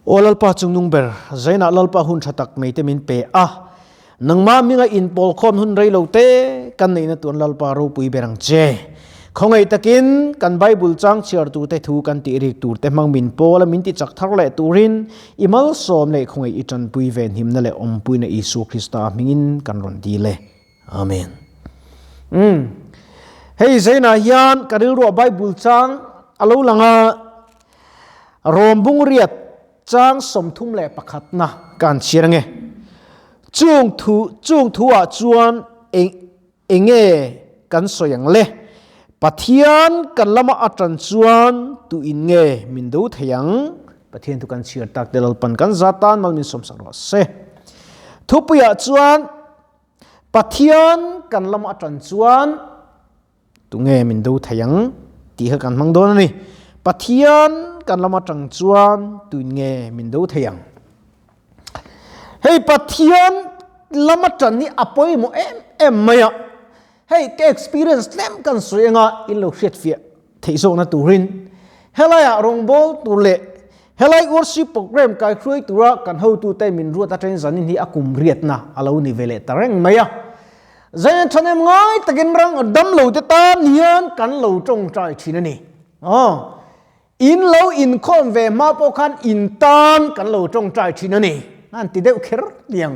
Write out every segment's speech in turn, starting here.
โอลปาจุงนุงเบอร์ใจน่าลปาหุ่นชัดไม่เต็มินเปะนังมามีไงอินปอลคอมหุ่นไรโลเตกันในนัตัวลปารูปุยเบรังเจคงไอตะกินกันไบเบิลจังเชียร์ตูเตทูกันติริกตูเตมังมินปอลมินติจักทักเลตูรินอิมัลสอมเลคงไออิจันปุยเวนหิมนั่นแหละอมปุยในอิสุคริสต์มิงินกันรอนดีเลยอาเมนเฮ้ยใจน่าฮิยันกันรัวไบเบิลจังอาลูลังรวมบุงเรียดจังสมทุมเล่ประคัดนะการเชียร์ไงจุงทัวจวนเองกันสวยงเล่ปะเทียนกันละมาอัตรันจวนตุอินเงมินดูเทียงปะเทียนทุกันเชียร์ตักเดลปันกันซาตานมันมินสมสักรสเซทุปยาจวนปะเทียนกันละมาอัตรันจวนตุเงมินดูเทียงตีให้กันมังโดนนี่ปะเทียนกันละมาจังจวนตุนเงมินดูเทียงเฮ้ยปะเทียนละมาจันนี่อภัยโมเอ็มไม่อะเฮ้ยแก experience เล่มกันสวยงามอินโลเชียตเฟียที่ส่งนัตูรินเฮลัยรองบอลตุเล่เฮลัย worship program การคุยตัวกันhow to เตมินรัวตาเทนจันนี่อากุมเรียดนะอาลูนิเวเลตาเร่งไม่อะใจฉันเองง่ายตะกินรังดำเหลวจะตามเฮียนกันเหลวจงใจชินนี่อินเหลวอินคอนเวมาปกันอินตานกันเหลวจงใจชินนี่นั่นติดเด็กคิดเดียง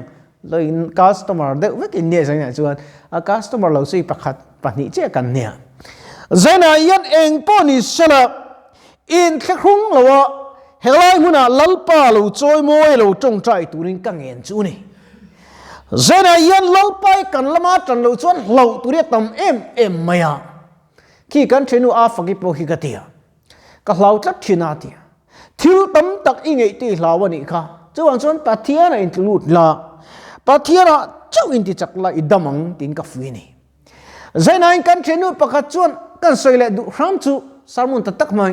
เลย customer เด็กเวกินเนี่ยสังเกตชวน customer เราซื้อประคัดปนิเจกันเนี่ยใจน่ายันเองป้อนี่เสละอินแค่ครุ่งเราว่าเฮลัยมุนาลัลป้าเราจอยมวยเราจงใจตัวนี้กังเงินจูนี่ใจน่ายันลัลไปกันละมาจันเราชวนเราตัวนี้ตำเอ็มไม่อะขี้กันเชนูอาฟักิโปฮิกเตียก็เราจัดชินาเตียทิวตำตักอิงไอตีลาวันนี้ค่ะเจ้าวันชวนปะเทียนะอินทลูดละปะเทียนะเจ้าอินติจักละอิดมังตินกับฟินี่ใจนายกันเชนูปะกัดชวนกันสวยเลยดูพร้อมจูสารมุนตักไม่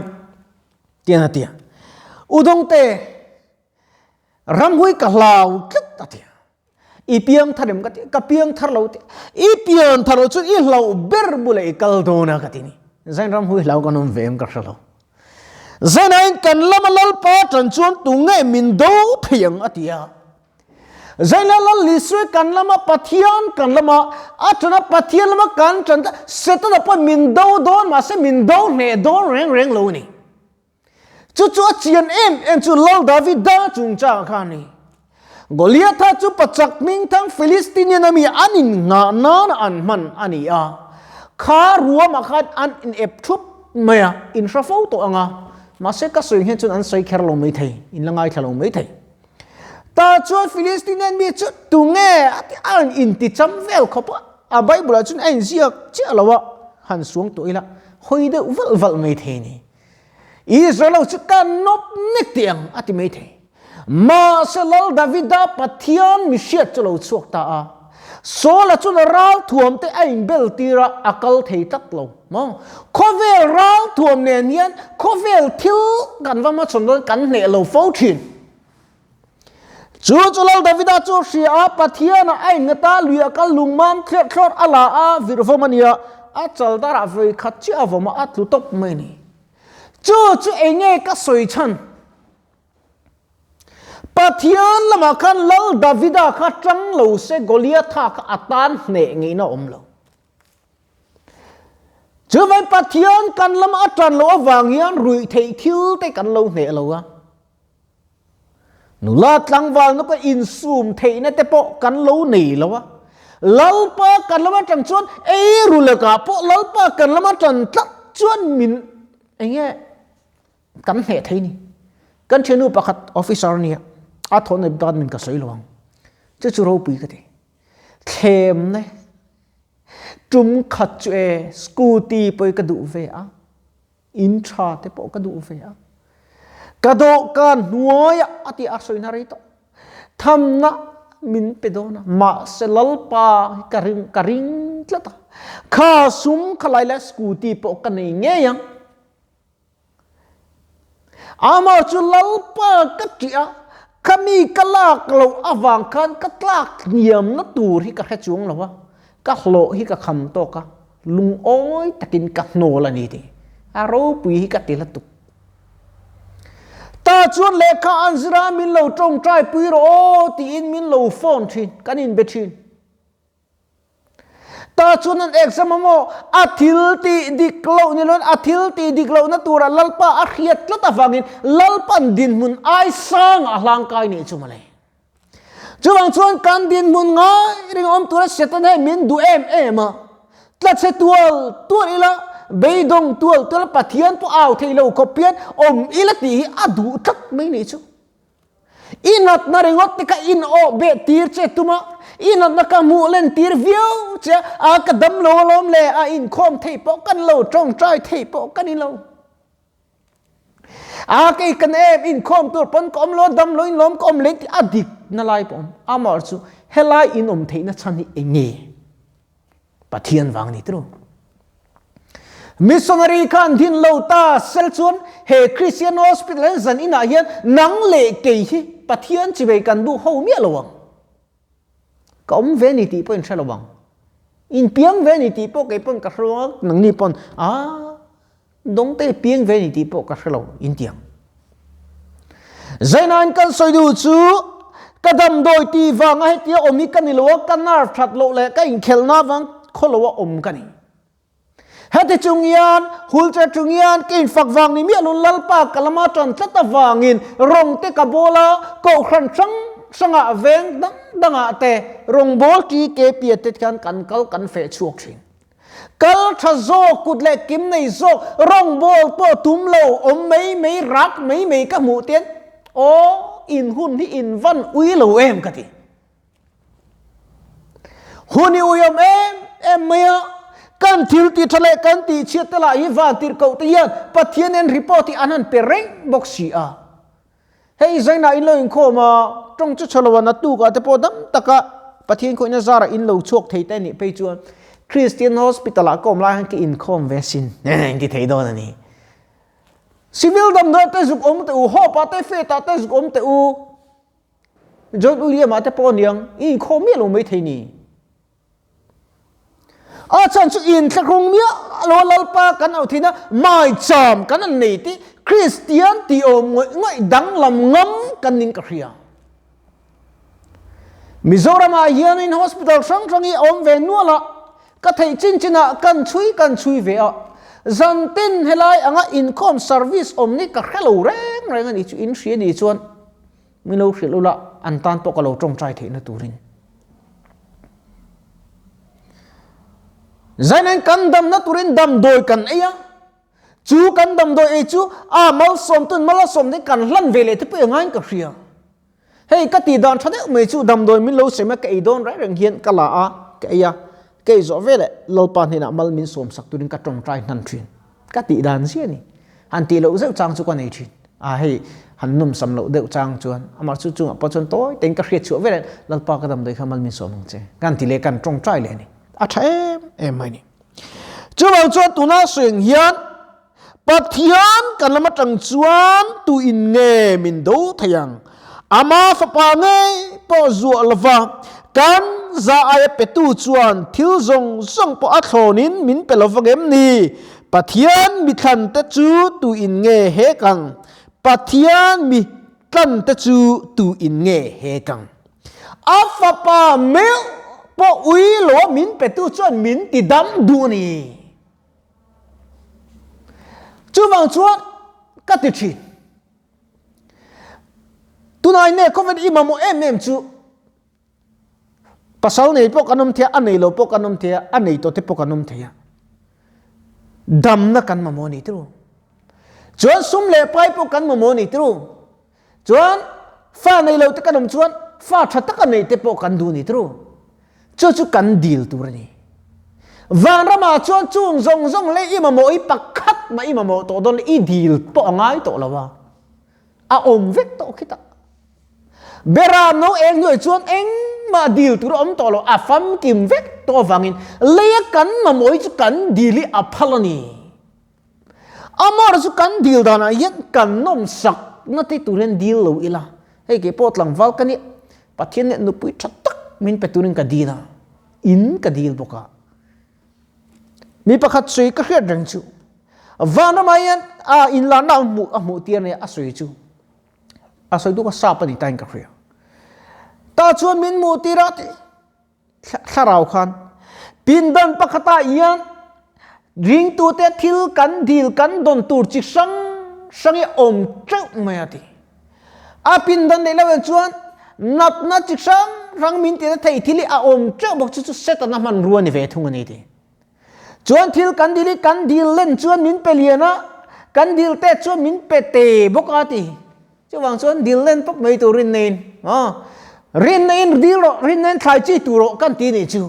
เตียนะเตียอุดงเตรำหุยกับเราคิดตัดเตียอีเปียงทาร์มกัดกับเปียงทาร์เราเตียอีเปียงทาร์เราชวนอีเราเบอร์บุเลยกัลโดนะกัดนี่ใจรำหุยเรากันนุ่มเวมกับเราใจนั้นกันละมาลัลปาจันชวนตุงเงมินดูเทียงอติยาใจนั้นลัลลิสวยกันละมาปะเทียนกันละมาอัตนะปะเทียนละมากันจันเสร็จแล้วพอมินดูโดนมาเสมินดูเนโดนเร่งโลนี่จู่ๆเจียนเอ็มจู่ลัลดาวิดาจุงจ้าขานี่กอลิอาธาจู่ปัจจักมิงทั้งฟิลิสตินีนมีอันนินงานาอันมันอันนี้ข้ารัวมาขัดอันอินเอฟทุบเมียอินทราฟูตัวงามาเสกก็สวยเห็นจนอันใส่แคร์ลงไม่ได้อินละไงแคร์ลงไม่ได้แต่จวนฟิลิสตินีมีจุดตุงเง่อันอินติจำเวลเขาปะไบเบิลจุนไอ้เสียเจ้าละวะหันสวงตัวอีละหอยเดือวัลไม่ได้นี่อิสราเอลจุดการนบนิเตียงอติไม่ได้มาเสลลดาวิดาปะเทียนมิเชียจะเราสวกตาโซลจุนรัลถ่วมแต่ไอ้เบลตีระอักลเทตักเรามองโคเวลรัลถ่วมเนียนโคเวลทิวกันว่ามาสมดุลกันเนเราฟูชินจู่ๆเราดาวิดาจู่เสียปะเทียนไอ้เงตาลุยอักลุงมันเครียดคลอดอะไรวิรฟมันยาอัจฉริยะฟิขัดเจ้าว่ามาอัตลุตบไม่นี่จู่ๆเองเงก็สวยชันปะเทียนละมาคันลัลดาวิดาขัดจังเราเสกโกลิอาธาขัดตันเนงี้น่าอมเราจู่ไปปะเทียนกันละมาจันเราวางยันรุยเทียวแต่กันเราเนเรานุลาดลังวางนกอินซูมเทนแต่ปอกันเราเนเราลัลปะกันละมาจันชวนรุเลกาปอลัลปะกันละมาจันตัดชวนมินไอ้เงี้ยกันเนเทนี่กันเชนูปะขัดออฟฟิศเนี่ยอาทอนในบ้านมันก็สวยหลวงจะจูเราปีกันดิเข้มเนี่ยจุ่มขัดเจสกูตีไปกระดูเวียอินทราเตปกระดูเวียกระดูกันหัวยอติอาศัยนาริโตทำนะมินเปโดนะมาเซลลปากระริงกละตาข้าซุมขลายและสกูตีปกันในเงี้ยยังอามาจุลลปากระจิอาkami kalak lo awang kan katlak niam na tur hi ka hechung lo wa ka hlo hi ka kham to ka lung oi takin ka no la ni ti aro pui hi ka tilatu ta chuan lekha anzira min lo trong trai pui ro ti in min lo phone thin kan in bethin ta chuan an exam mo athil ti diklo ni lon athil ti diklo na tura lalpa a khiat tlata wangin lalpan din mun ai sang a hlang kai ni chumale chuwang chuan kan din mun nga ring om tura setan he min du em tla che tual ila beidong tual pathian po aw theilo ko pian om ila ti adu thak mai ni chu inat na ringot tika in o be tir che tuma inat na ka mu len tir view che a ka dam lo lom le a in khom thei po kan lo trong trai thei po kan in lo a ke kan em in khom tur pon kom lo dam lo in lom kom le ti adik na lai pom amar chu helai in om thei na chani enge pathian wang ni tru missionary kan din lo ta sel chuan he Christian hospital zan ina hian nang le ke hi pathian chi be kan du ho mi lawang kom vanity point chalawang in piang vanity po ke pon ka ro nang ni pon dong te piang vanity po ka ro in tiang zainan kan soi du chu kadam doi ti wang ai tia omi kan ni lo kan nar that lo le ka in khel na wang kholowa om kan ni hati chungian hulcha chungian kin fakwang ni mialun lalpa kalama tran tlata wangin rong te kabola ko khan chang sanga veng danga te rong bol ki ke piatet kan kal kan fe chuak thin kal tha zo kutle kim nei zo rong bol po tum lo om mei rak mei ka mu tien o in hun hi in van ui lo em ka ti huni uyom em maya kan thil ti thale kan ti chiat tala hi van tir ko ti yan pathian en report ti anan pereng boxi a hei zaina in lo in kho ma trong chu chalawa na tu ka te podam taka pathian ko na zara in lo chok thei te ni pe chuan Christian hospital a kom la han ki in khom vesin ne ti thei do na ni civil dam do te zuk om te u ho pa te fe ta te zuk om te u jot u ye ma te pon yang in khom mi lo mai thei ni chan chu in thlakung mia lo lalpa kan au thina mai cham kan an nei ti Christian ti om ngoi dang lam ngam kan nin ka khria Mizoram a hian in hospital sang i om ve nuala ka thei china kan chui ve a zantin helai anga income service om ni ka khelo reng ani chu in hria ni chuan milo hrilula an tan to ka lo trong trai the na turin zainan kan dam na turin dam doi kan aya chu kan dam doi e chu mal som tun mala som ni kan hlan vele te pe ngai ka hria hei ka ti dan thade me chu dam doi min lo sema ka i don ra reng hian kala a ka aya ke zo vele lo pan hina mal min som sak turin ka tong trai nan thin ka ti dan sia ni han ti lo zeu chang chu ka nei thin hei han num sam lo deu chang chuan amar chu chu pa chon toy teng ka hriat chu vele lalpa ka dam doi khamal min som che kan ti le kan tong trai le ni em mai ni chu bao chu tu na swing hian pathian kan lama tang chuan tu in nge min do thayang ama fa pa nge po zu alwa kan za ai pe tu chuan thil zong po a thlonin min pe lovagem ni pathian mi than te chu tu in nge he kang pathian mi than te chu tu in nge he kang afa pa me po ui lo min pe tu chuan min ti dam du ni chu wang chuan ka ti thi tunai ne covid imamo em chu pasal nei po kanum thia anei lo po kanum thia anei to te po kanum thia dam na kan ma mo ni tru chuan sum le pai po kan ma mo ni tru chuan fa nei lo te kanum chuan fa tha ta kan nei te po kan du ni tru chu kan deal tur ni van rama chuan chung zong le imamo i pakhat ma imamo to don i deal po ngai to lawa a om vek to khita bera no eng noi chuan eng ma deal tur om to lo a fam kim vek to wangin le kan ma moi chu kan dili a phalani amar chu kan deal dana yen kan nom sak na ti turen deal lo ila hei ke pot lang wal kani pathian ne nu pui thatak min peturin ka dina in ka deal boka mi pakhat sui ka hriat reng chu vana mayan in la na mu tiar ne a sui chu soi tu ka sa pa ni tain ka khria ta chuan min mu ti ra ti tharau khan pin dan pakhata ian ring tu te thil kan dil kan don tur chi sangi om chau mai ati a pin dan de lawen chuan nat na chi sang rang min ti thei thili a om chau bok chu set na man ruan ni ve thung ani ti chuan thil kan dil len chuan min peliana kan dil te chuan min pe te bok ati chu wang chuan dil len pok mai tu rin nen rin nen dil ro rin nen thai chi tu ro kan ti ni chu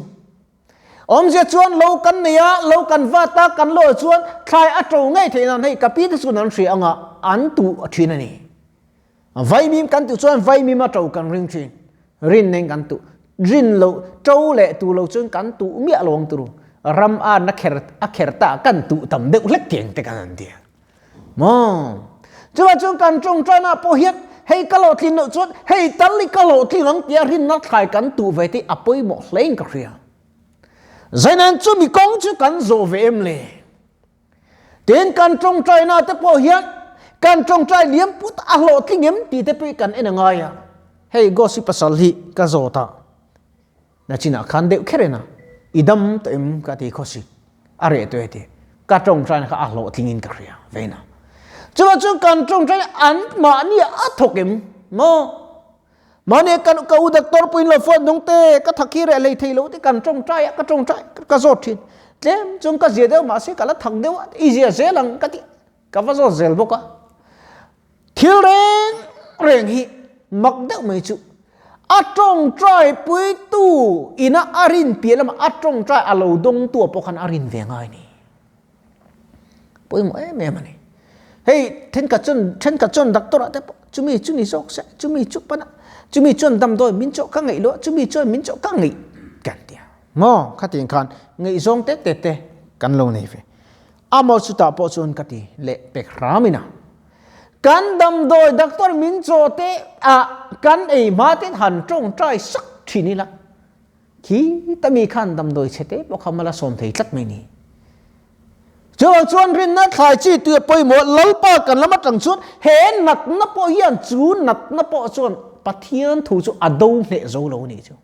om je chuan lo kan nia lo kan vata kan lo chuan thai a tro ngai theina nei kapi te chu nan thri anga an tu thina ni vai mim kan tu chuan vai mim a tro kan ring thin rin nen kan tu rin lo tro le tu lo chuan kan tu mi along tu ram a na kher ta kan tu tam deuh lek tiang te kan an dia mo chuan kan trong chana po hiat hei kalo thin no chuan hei tali kalo thin ang tia rin na thai kan tu ve te apoi mo hleng ka ria zainan chu mi kong chu kan zo ve em le ten kan trong china te po hiat kan trong chai liam put a lo thingem ti te pe kan enanga ya hei gossip pasal hi ka zo ta na china khan deuh kherena idam tem ka ti khosi are to ete ka trong chai ka a lo thingin ka ria veina chu kan trong chai an ma ni a thokem mo mane kan ka udak tor puin lo phone dong te ka thaki re lei thei lo te kan trong chai ka zo thin tlem chung ka je deu ma se kala thak deu easy ze lang ka ti ka va zo zel boka thil reng hi mak deu mai chu a trong chai pui tu ina arin pialam a trong chai alo dong tu pokhan arin ve ngai ni poi mo em ani hey then ka chon doctor ate chumi sok se chumi chuk pana chumi chon dam doi min chok ka ngai lo chumi chon min chok ka ngai kan tia mo khatin khan ngai zong te kan lo nei ve amo chu ta po chon ka ti le pek ramina kan dam doi doctor min cho te a kan ei ma te han trong trai sak thini la ki tami khan dam doi chete bo khamala som thei tlat mai ni chuan rin na thai chi tu poi mo lalpa kan lama tang chuan he nat na po hian chu nat na po chuan pathian thu chu adou hle zo lo ni chu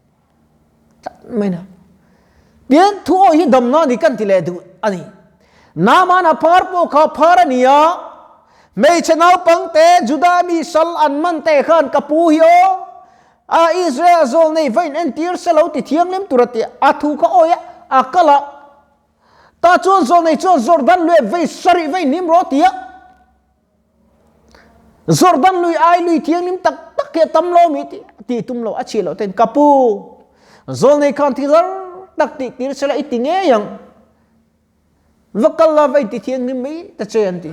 mai na bien thu hi dam na ni kan ti le du ani na ma na par po kha phar ania mei chenau pang te juda mi sal an man te khan kapu hi o a Israel zol nei vain en tir selo ti thiang lem turati a thu ka oya a kala ta chuan zol nei chuan Jordan lue ve sari ve nimro tia Jordan lui ai lui thiang nim tak ke tam lo mi ti tum lo a chi lo ten kapu zol nei khan thi lar tak ti tir sela itinge yang vakal la ve ti thiang nim mi ta chen ti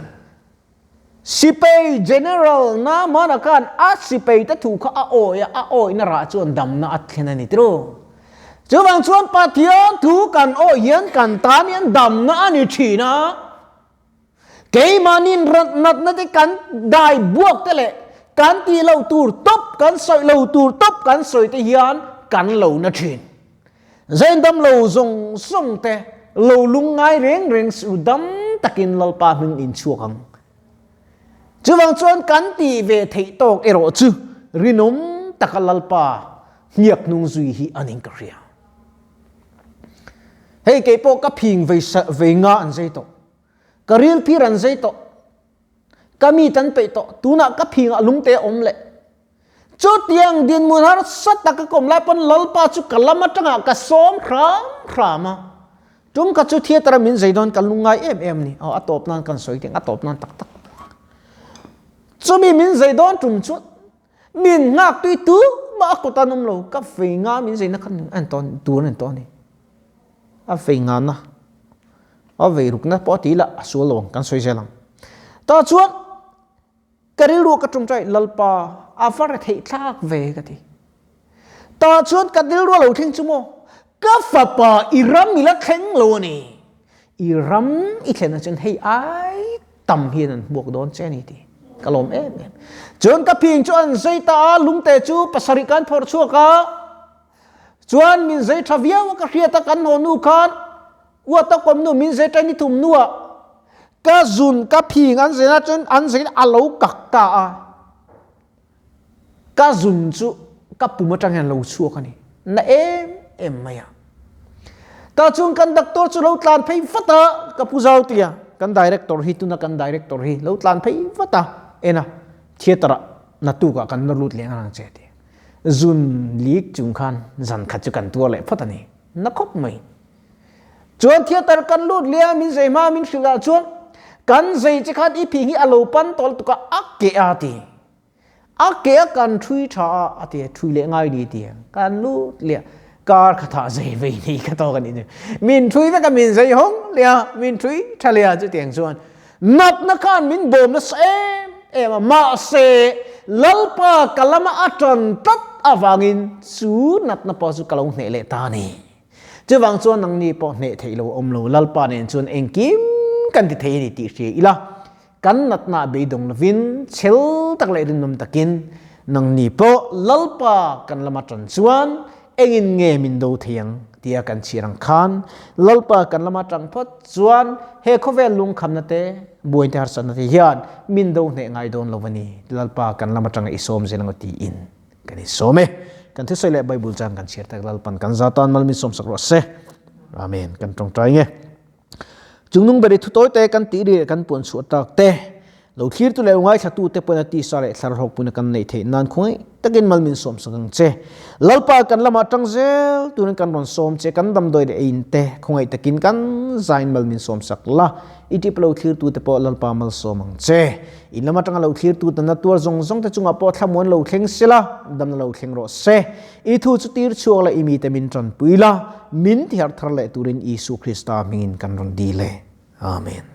sipei general na mana kan a sipei ta thu kha a oi na ra chuan dam na at thena ni tro chu bang chuan pathian thu kan o hian kan tan hian dam na ani thina ke manin nat na te kan dai buak te le kan ti lo tur top kan soi lo tur top kan soi te hian kan lo na thin zain dam lo zong song te lo lungai reng su dam takin lalpa min in chuakang chu bang chuan kan ti ve thei tok ero chu rinom takalalpa hiak nung zui hi aning ka ria hei ke po ka phing ve nga an zai to ka ril phir an zai to kami tan pe to tuna ka phing alung te om le chu tiang din mun har sat ta ka kom lai pon lalpa chu kalama tanga ka som khram tum ka chu theatra min zai don kan lungai em ni a top nan kan soi teng a top nan tak chumi min zai don tum chu min ngak tui tu ma ko tanom lo ka ve nga min zai na kan an ton tu an ton ni a ve nga na a ve ruk na po ti la su lo kan soi zelang ta chuan kari ru ka tum chai lalpa a far thei thak ve ka ti ta chuan ka dil ru lo thing chu mo ka fa pa iram mi la theng lo ni iram I thena chen hei ai tam hian an buak don che ni ti kalom em chuan ka phing chuan zai ta lung te chu pasari kan thor chu ka chuan min zai thavia wa ka hria ta kan no nu khan wa ta kom nu min zai ta ni thum nuwa ka zun ka phing an zena chun an zai alo kak ta a ka zun chu ka puma tang han lo chu ka ni na em maya ta chung conductor chu lo tlan phei fata ka puzau tia kan director hi tu na kan director hi lo tlan phei fata ena theater na tu ka kan lut leng ang che ti zun lik chung khan zan khat chu kan tu le fata ni na khop mai chuan theater kan lut lia min zai ma min shila chuan kan zai chi khat i phi hi alo pan tol tu ka akke ati akke kan thui tha ati thui le ngai ni ti kan lut lia car khatha zai ve ni ka to kan ni min thui ta ka min zai hong lia min thui thalia chu tiang chuan nat na khan min bom na sem em ma se lalpa kalama atron tat awangin su nat na pa su kalong ne le ta ni chu wang chuan nang ni po ne theilo om lo lalpa nen chuan engkim kan ti thei ni ti hri ila kan nat na be dong lovin chel tak le rin nom takin nang ni po lalpa kan lama tron chuan engin nge min do thiang tia kan chirang khan lalpa kan lama tang phot chuan he khovel lung khamna te buin te har san te hian min do ne ngai don lovani lalpa kan lama tang isom zelang ti in kan isome kan thi sele bible jang kan share tak lalpan kan zatan mal mi som sakro se amen kan tong trai nge jungnung beri thu toy te kan ti ri kan pon su tak te lo khir tu le ngai thatu te pon ti sare thlar hok pun kan nei the nan khoi takin mal min som sakang che lalpa kan lama tang zel tu kan ron som che kan dam doi de in te khoi takin kan zain mal min som sakla iti plo khir tu te po lalpa mal somang che in lama tang lo khir tu tan tur zong zong te chunga po thamon lo thleng sila dam lo thleng ro se I thu chu tir chuak la imi te min tron puila min thiar thar le turin Isu Krista mingin kan ron di le amen.